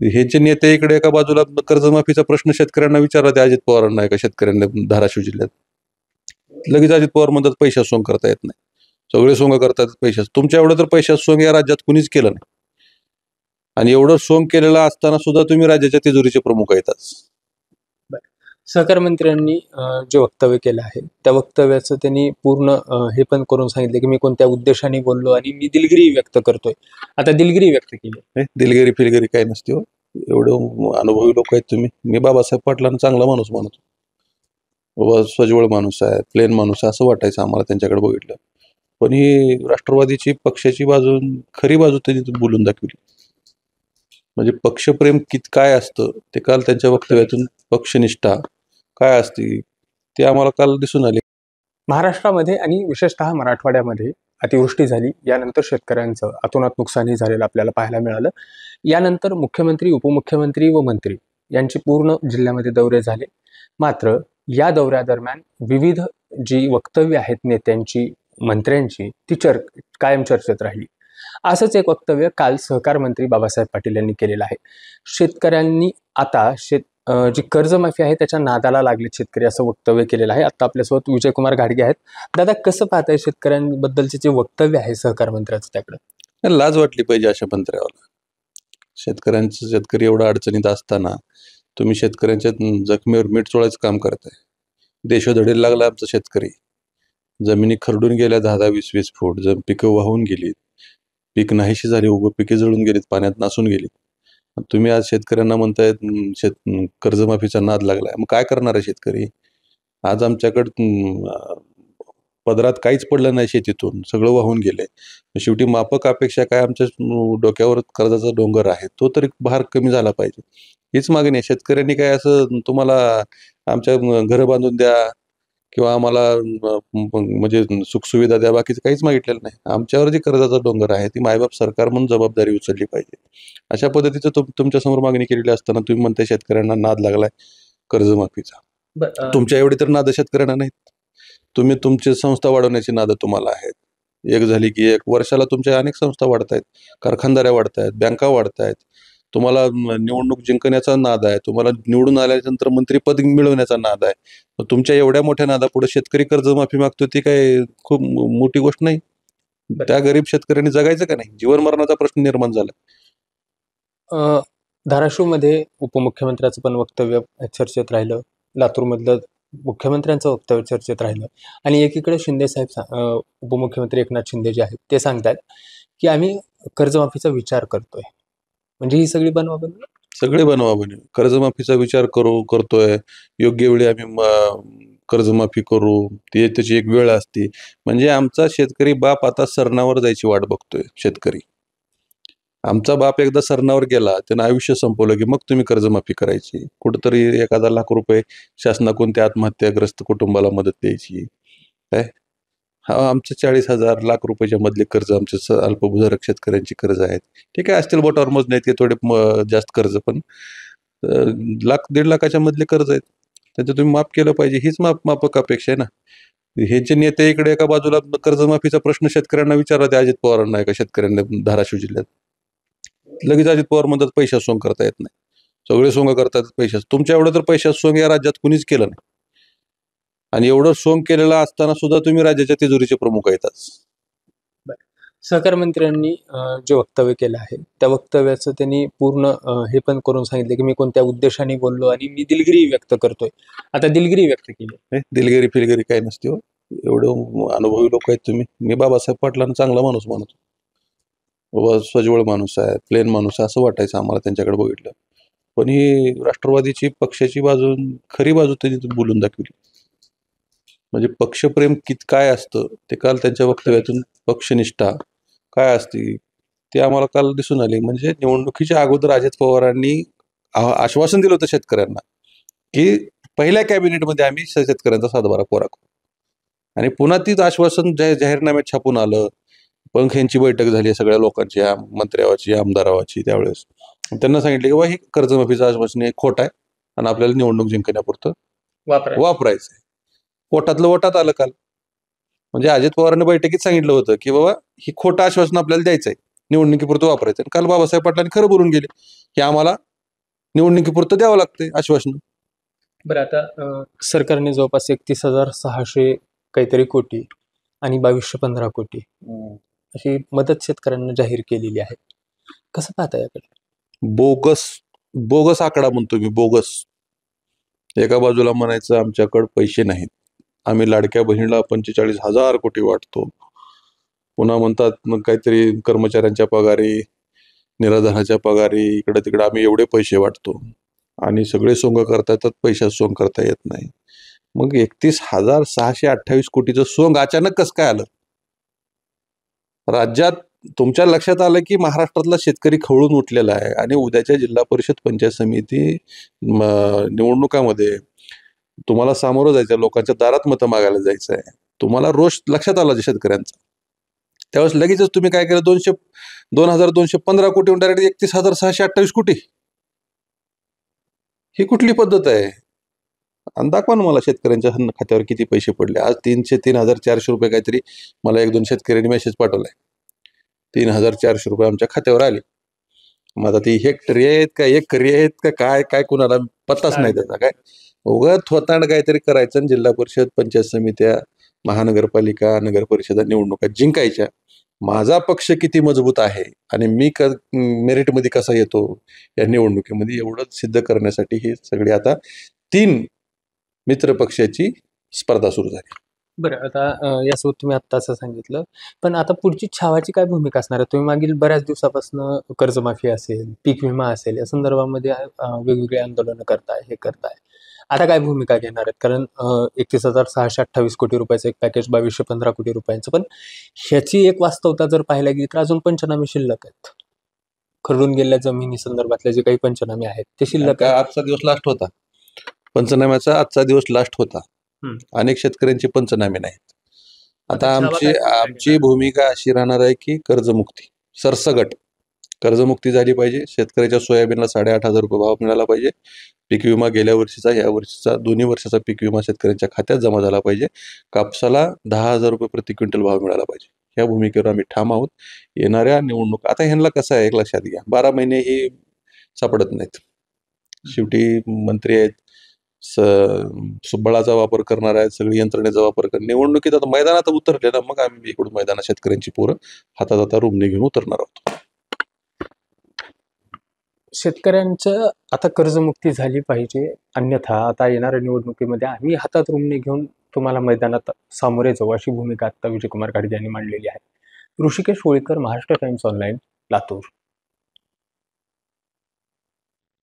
ह्यांचे नेते इकडे एका बाजूला कर्जमाफीचा प्रश्न शेतकऱ्यांना विचारला, ते अजित पवारांना एका शेतकऱ्यांना धाराशिव जिल्ह्यात, लगेच अजित पवार म्हणतात पैशात सोंग करता येत नाही. सगळे सोंग करतात पैशात. तुमच्या एवढं तर पैशात सोंग या राज्यात कुणीच केलं नाही. आणि एवढं सोंग केलेलं असताना सुद्धा तुम्ही राज्याच्या तिजोरीचे प्रमुख आहेत आज. सहकार मंत्र्यांनी जे वक्तव्य केलं आहे त्या वक्तव्याचं त्यांनी पूर्ण हे पण करून सांगितले की मी कोणत्या उद्देशाने बोललो आणि मी दिलगिरी व्यक्त करतोय. आता दिलगिरी व्यक्त केली. दिलगिरी फिलगिरी काही नसते हो. एवढं अनुभवी लोक आहेत तुम्ही. मी बाबासाहेब पाटलांना चांगला माणूस मानतो. बाबा स्वजवळ माणूस आहे, प्लेन माणूस आहे असं वाटायचं आम्हाला त्यांच्याकडे बघितलं. पण ही राष्ट्रवादीची पक्षाची बाजू, खरी बाजू त्यांनी बोलून दाखवली. म्हणजे पक्षप्रेम काय असतं ते काल त्यांच्या वक्तव्यातून, पक्षनिष्ठा काय असते ते आम्हाला काल दिसून आले. महाराष्ट्रामध्ये आणि विशेषतः मराठवाड्यामध्ये अतिवृष्टी झाली. यानंतर शेतकऱ्यांचं अतोनात नुकसानही झालेलं आपल्याला पाहायला मिळालं. यानंतर मुख्यमंत्री, उपमुख्यमंत्री व मंत्री यांचे पूर्ण जिल्ह्यामध्ये दौरे झाले. मात्र या दौऱ्यादरम्यान विविध जी वक्तव्य आहेत नेत्यांची, मंत्र्यांची, ती कायम चर्चेत राहिली. असंच एक वक्तव्य काल सहकार मंत्री बाबासाहेब पाटील यांनी केलेलं आहे. शेतकऱ्यांनी आता जी कर्जमाफी आहे त्याच्या नादाला लागले शेतकरी, असं वक्तव्य केलेलं आहे. आता आपल्यासोबत विजयकुमार घाडगे आहेत. दादा, कसं पाहताय शेतकऱ्यांबद्दलचे जे वक्तव्य आहे सहकार मंत्र्याचं? त्याकडे लाज वाटली पाहिजे अशा मंत्र्याला. शेतकरी एवढा अडचणीत असताना तुम्ही शेतकऱ्यांच्या जखमीवर मीठ चोळायचं काम करताय. देशोधडीला लागला आमचा शेतकरी. जमिनी खरडून गेल्या 10-10, 20-20 फूट. पिकं वाहून गेलीत, पीक नाहीशी झाली, उभं पिके जळून गेलीत, पाण्यात नासून गेलीत. तुम्ही आज शेतकऱ्यांना म्हणताय कर्जमाफीचा नाद लागलाय. मग काय करणार आहे शेतकरी? आज आमच्याकडं पदरात काहीच पडलं नाही, शेतीतून सगळं वाहून गेलंय. शेवटी माफक अपेक्षा काय, आमच्या डोक्यावर कर्जाचा डोंगर आहे, तो तरी भार कमी झाला पाहिजे, हीच मागणी आहे. शेतकऱ्यांनी काय असं तुम्हाला आमच्या घरं बांधून द्या किंवा आम्हाला म्हणजे सुखसुविधा द्या, बाकीचं काहीच मागितलेलं नाही. आमच्यावर जी कर्जाचा डोंगर आहे ती मायबाप सरकार म्हणून जबाबदारी उचलली पाहिजे. अशा पद्धतीचं तुमच्यासमोर मागणी केलेली असताना तुम्ही म्हणताय शेतकऱ्यांना नाद लागलाय कर्जमाफीचा. तुमच्या एवढी तर नाद शेतकऱ्यांना नाहीत. तुम्ही तुमची संस्था वाढवण्याची नाद तुम्हाला आहेत. एक झाली की एक. वर्षाला तुमच्या अनेक संस्था वाढतायत, कारखानदाऱ्या वाढतायत, बँका वाढतायत. तुम्हाला निवडणूक जिंकण्याचा नाद आहे, तुम्हाला निवडून आल्यानंतर मंत्रीपद मिळवण्याचा नाद आहे. तुमच्या एवढ्या मोठ्या नादापुढे शेतकरी कर्जमाफी मागतो, ती काय खूप मोठी गोष्ट नाही? त्या गरीब शेतकऱ्यांनी जगायचं का नाही? जीवन मरणाचा प्रश्न निर्माण झाला. धाराशिवमध्ये उपमुख्यमंत्र्याचं पण वक्तव्य चर्चेत राहिलं. लातूरमधलं मुख्यमंत्र्यांचं वक्तव्य चर्चेत राहिलं. आणि एकीकडे शिंदे साहेब, उपमुख्यमंत्री एकनाथ शिंदे जे आहेत ते सांगतात की आम्ही कर्जमाफीचा विचार करतोय. म्हणजे ही सगळी बनवाबनवी, सगळे बनवाबनवी. कर्जमाफीचा विचार करतोय, योग्य वेळी आम्ही कर्जमाफी करू, त्याची एक वेळ असते. म्हणजे आमचा शेतकरी बाप आता सरणावर जायची वाट बघतोय. शेतकरी आमचा बाप एकदा सरणावर गेला, त्यानं आयुष्य संपवलं की मग तुम्ही कर्जमाफी करायची. कुठंतरी 1,000 लाख रुपये शासनाकडून त्या आत्महत्याग्रस्त कुटुंबाला मदत द्यायची. काय आमचे 40,000 लाख रुपयाच्या मधले कर्ज आमचे अल्पभूधारक शेतकऱ्यांची कर्ज आहेत. ठीक आहे, असतील बोटावर मोजणे आहेत, थोडे जास्त कर्ज, पण 1,00,000-1.5 लाखाच्या मधले कर्ज आहेत, त्याचं तुम्ही माफ केलं पाहिजे. हीच माफक अपेक्षा आहे ना. ह्यांचे नेते इकडे एका बाजूला कर्जमाफीचा प्रश्न शेतकऱ्यांना विचारला, ते अजित पवारांना एका शेतकऱ्यांना धाराशिव जिल्ह्यात, लगेच अजित पवार म्हणतात पैशात सोंग करता येत नाही. सगळे सोंग करतात पैशात. तुमच्या एवढं तर पैशात सोंग या राज्यात कुणीच केलं नाही. आणि एवढं सोंग केलेलं असताना सुद्धा तुम्ही राज्याच्या तिजोरीचे प्रमुख आहेत आज. सहकार मंत्र्यांनी जे वक्तव्य केलं आहे त्या वक्तव्याचं त्यांनी पूर्ण हे पण करून सांगितले की मी कोणत्या उद्देशाने बोललो आणि मी दिलगिरी व्यक्त करतोय. आता दिलगिरी व्यक्त केली. दिलगिरी फिलगिरी काही नसते हो. एवढं अनुभवी लोक आहेत तुम्ही. मी बाबासाहेब पाटलांना चांगला माणूस मानतो. बाबा स्वजवळ माणूस आहे, प्लेन माणूस आहे असं वाटायचं आम्हाला त्यांच्याकडे बघितलं. पण ही राष्ट्रवादीची पक्षाची बाजू, खरी बाजू त्यांनी बोलून दाखवली. म्हणजे पक्षप्रेम काय असतं ते काल त्यांच्या वक्तव्यातून, पक्षनिष्ठा काय असते ते आम्हाला काल दिसून आले. म्हणजे निवडणुकीच्या अगोदर अजित पवारांनी आश्वासन दिलं होतं शेतकऱ्यांना की पहिल्या कॅबिनेटमध्ये आम्ही शेतकऱ्यांचा सातबारा कोरा करू. आणि पुन्हा तीच आश्वासन जाहीरनाम्यात छापून आलं. पंख्यांची बैठक झाली सगळ्या लोकांची, मंत्र्यावाची, आमदारावाची. त्यावेळेस त्यांना सांगितले की बाबा ही कर्जमाफीचं आश्वासन हे खोट आहे आणि आपल्याला निवडणूक जिंकण्यापुरतं वापरायचं आहे. पोटातलं ओटात आलं काल. म्हणजे अजित पवारांनी बैठकीत सांगितलं होतं की बाबा ही खोटं आश्वासन आपल्याला द्यायचं आहे, निवडणुकीपुरतं वापरायचं. काल बाबासाहेब पाटलांनी खरं बोलून गेले की आम्हाला निवडणुकीपुरतं द्यावं लागते आश्वासन. बरं, आता सरकारने जवळपास 31,600 काहीतरी कोटी आणि 2,215 कोटी अशी मदत शेतकऱ्यांना जाहीर केलेली आहे. कसं पाहता याकडे? बोगस बोगस आकडा म्हणतो मी, बोगस. एका बाजूला म्हणायचं आमच्याकडे पैसे नाहीत, आम्ही लाडक्या बहिणीला 45,000 कोटी वाटतो. पुन्हा म्हणतात मग काहीतरी कर्मचाऱ्यांच्या पगारी, निराधाराच्या पगारी, इकडे तिकडे आम्ही एवढे पैसे वाटतो. आणि सगळे सोंग करता येतात, पैशात सोंग करता येत नाही. मग 31,628 कोटीचं सोंग अचानक कसं काय आलं? राज्यात तुमच्या लक्षात आलं की महाराष्ट्रातला शेतकरी खवळून उठलेला आहे आणि उद्याच्या जिल्हा परिषद पंचायत समिती निवडणुकामध्ये तुम्हाला सामोरं जायचं, लोकांच्या दारात मतं मागायला जायचं आहे. तुम्हाला रोष लक्षात आला शेतकऱ्यांचा, त्यावेळेस लगेचच तुम्ही काय केलं, 2,215 कोटी डायरेक्ट 31,628 कोटी. ही कुठली पद्धत आहे? आणि दाखवा ना मला शेतकऱ्यांच्या खात्यावर किती पैसे पडले. आज 3,400 रुपये काहीतरी मला 1-2 शेतकऱ्यांनी मेसेज पाठवलाय, 3,400 रुपये आमच्या खात्यावर आले. मग आता ती हेक्टरी आहेत का एकरी आहेत का काय काय कुणाला पत्ताच नाही त्याचा. काय उगाच थोतांड काहीतरी करायचं आणि जिल्हा परिषद पंचायत समित्या, महानगरपालिका, नगर परिषदा निवडणुका जिंकायच्या. माझा पक्ष किती मजबूत आहे आणि मी मेरिटमध्ये कसा येतो या निवडणुकीमध्ये, एवढंच सिद्ध करण्यासाठी ही सगळी आता 3 मित्र पक्षाची स्पर्धा सुरू झाली. बरं, आता यासोबत तुम्ही आत्ता असं सांगितलं, पण आता पुढची छावाची काय भूमिका असणार आहे? तुम्ही मागील बऱ्याच दिवसापासून कर्जमाफी असेल, पीक विमा असेल, या संदर्भामध्ये वेगवेगळे आंदोलनं करताय, हे करताय. आता काय भूमिका घेणार आहेत? कारण 31,628 कोटी रुपयाचं एक पॅकेज, 2,215 कोटी रुपयांचं, पण ह्याची एक वास्तवता जर पाहायला गेली तर अजून पंचनामे शिल्लक आहेत. खरडून गेलेल्या जमिनी संदर्भातले जे काही पंचनामे आहेत ते शिल्लक आहेत. आजचा दिवस लास्ट होता, पंचनाम्याचा आजचा दिवस लास्ट होता. अनेक शेतकऱ्यांचे पंचनामे नाहीत. आता आमची भूमिका अशी राहणार आहे की कर्जमुक्ती, सरसगट कर्जमुक्ती झाली पाहिजे. शेतकऱ्याच्या सोयाबीनला 8,500 रुपये भाव मिळाला पाहिजे. पीक विमा गेल्या वर्षीचा, या वर्षीचा, दोन्ही वर्षाचा पीक विमा शेतकऱ्यांच्या खात्यात जमा झाला पाहिजे. कापसाला 10,000 रुपये प्रति क्विंटल भाव मिळाला पाहिजे. ह्या भूमिकेवर आम्ही ठाम आहोत. येणाऱ्या निवडणूक आता ह्यांना कसं आहे, एक लक्षात घ्या, 12 महिने ही सापडत नाहीत. शेवटी मंत्री आहेत, सुबळाचा वापर करणार आहेत, सगळी यंत्रणेचा वापर करणार. निवडणुकीत आता मैदानात उतरले ना, मग आम्ही इकडून मैदानात शेतकऱ्यांची पोरं हातात आता रुमणे घेऊन उतरणार आहोत. शेतकऱ्यांचं आता कर्जमुक्ती झाली पाहिजे, अन्यथा आता येणाऱ्या निवडणुकीमध्ये आम्ही हातात रुमणे घेऊन तुम्हाला मैदानात सामोरे जाऊ, अशी भूमिका आता विजयकुमार गाडगे यांनी मांडलेली आहे. Rishikesh Holikar, Maharashtra times online, Latur.